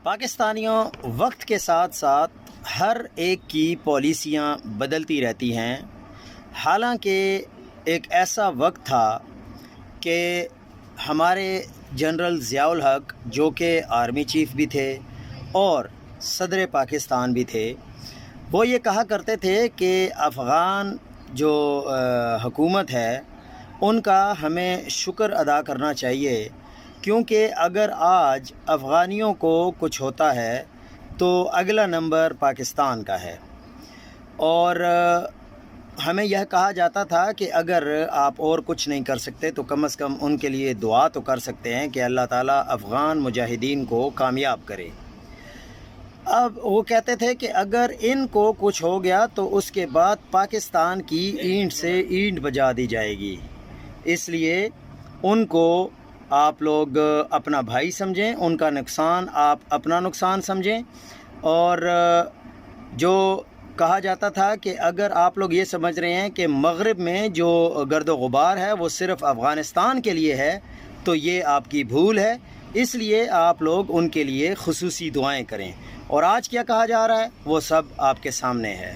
پاکستانیوں، وقت کے ساتھ ساتھ ہر ایک کی پالیسیاں بدلتی رہتی ہیں۔ حالانکہ ایک ایسا وقت تھا کہ ہمارے جنرل ضیاء الحق جو کہ آرمی چیف بھی تھے اور صدر پاکستان بھی تھے، وہ یہ کہا کرتے تھے کہ افغان جو حکومت ہے ان کا ہمیں شکر ادا کرنا چاہیے، کیونکہ اگر آج افغانیوں کو کچھ ہوتا ہے تو اگلا نمبر پاکستان کا ہے۔ اور ہمیں یہ کہا جاتا تھا کہ اگر آپ اور کچھ نہیں کر سکتے تو کم از کم ان کے لیے دعا تو کر سکتے ہیں کہ اللہ تعالیٰ افغان مجاہدین کو کامیاب کرے۔ اب وہ کہتے تھے کہ اگر ان کو کچھ ہو گیا تو اس کے بعد پاکستان کی اینٹ سے اینٹ بجا دی جائے گی، اس لیے ان کو آپ لوگ اپنا بھائی سمجھیں، ان کا نقصان آپ اپنا نقصان سمجھیں۔ اور جو کہا جاتا تھا کہ اگر آپ لوگ یہ سمجھ رہے ہیں کہ مغرب میں جو گرد و غبار ہے وہ صرف افغانستان کے لیے ہے تو یہ آپ کی بھول ہے، اس لیے آپ لوگ ان کے لیے خصوصی دعائیں کریں۔ اور آج کیا کہا جا رہا ہے وہ سب آپ کے سامنے ہے۔